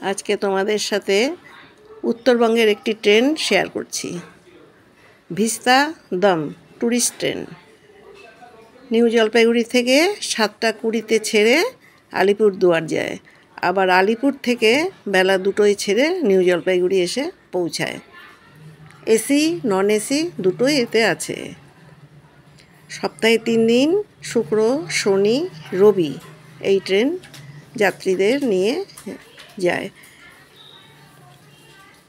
আজকে তোমাদের সাথে উত্তরবঙ্গের একটি ট্রেন শেয়ার করছি। ভিস্তা দম ট্যুরিস্ট ট্রেন নিউ জলপাইগুড়ি থেকে 7:20-তে ছেড়ে আলিপুরদুয়ার যায়, আবার আলিপুর থেকে বেলা 2টোয় ছেড়ে নিউ জলপাইগুড়ি এসে পৌঁছায়। এসি নন এসি দুটোই এতে আছে। সপ্তাহে 3 দিন শুক্র শনি রবি এই ট্রেন যাত্রীদের নিয়ে যায়।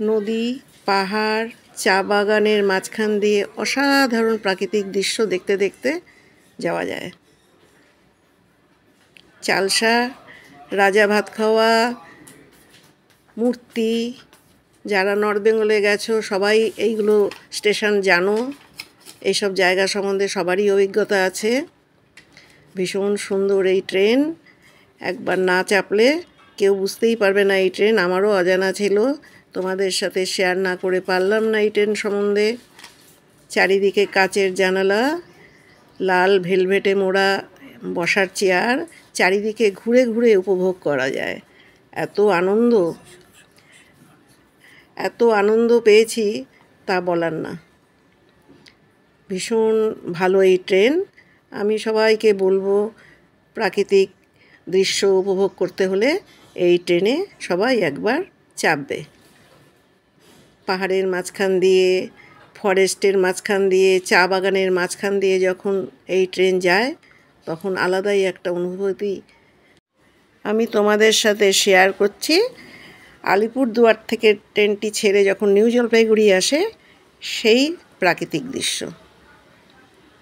নদী পাহাড় চা বাগানের মাঝখান দিয়ে অসাধারণ প্রাকৃতিক দৃশ্য দেখতে দেখতে যাওয়া যায়। চালসা রাজা ভাত খাওয়া মূর্তি, যারা নর্থ বেঙ্গলে গেছো সবাই এইগুলো স্টেশন জানো, এইসব জায়গা সম্বন্ধে সবারই অভিজ্ঞতা আছে। ভীষণ সুন্দর এই ট্রেন, একবার না চাপলে কেউ বুঝতেই পারবে না এই ট্রেন। আমারও অজানা ছিল, তোমাদের সাথে শেয়ার না করে পারলাম না এই ট্রেন সম্বন্ধে। চারিদিকে কাচের জানালা, লাল ভেলভেটে মোড়া বসার চেয়ার, চারিদিকে ঘুরে ঘুরে উপভোগ করা যায়। এত আনন্দ পেয়েছি তা বলার না। ভীষণ ভালো এই ট্রেন। আমি সবাইকে বলবো, প্রাকৃতিক দৃশ্য উপভোগ করতে হলে এই ট্রেনে সবাই একবার চাপবে। পাহাড়ের মাঝখান দিয়ে, ফরেস্টের মাঝখান দিয়ে, চা বাগানের মাঝখান দিয়ে যখন এই ট্রেন যায় তখন আলাদাই একটা অনুভূতি আমি তোমাদের সাথে শেয়ার করছি। আলিপুরদুয়ার থেকে ট্রেনটি ছেড়ে যখন নিউ জলপাইগুড়ি আসে সেই প্রাকৃতিক দৃশ্য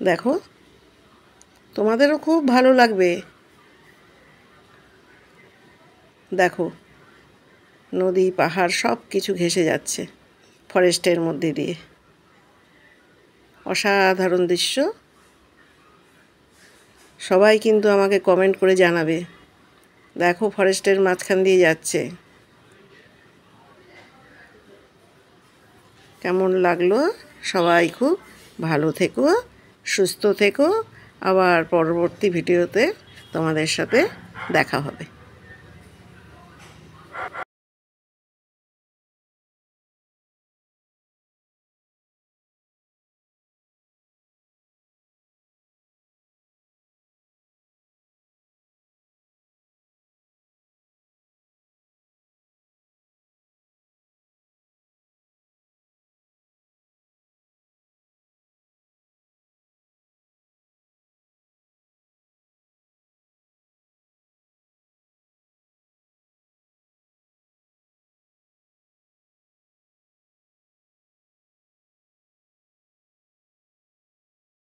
দেখো, তোমাদেরও খুব ভালো লাগবে। দেখো নদী পাহাড় সব কিছু ঘেঁষে যাচ্ছে ফরেস্টের মধ্যে দিয়ে, অসাধারণ দৃশ্য। সবাই কিন্তু আমাকে কমেন্ট করে জানাবে, দেখো ফরেস্টের মাঝখান দিয়ে যাচ্ছে, কেমন লাগলো। সবাই খুব ভালো থেকো, সুস্থ থেকো। আবার পরবর্তী ভিডিওতে তোমাদের সাথে দেখা হবে।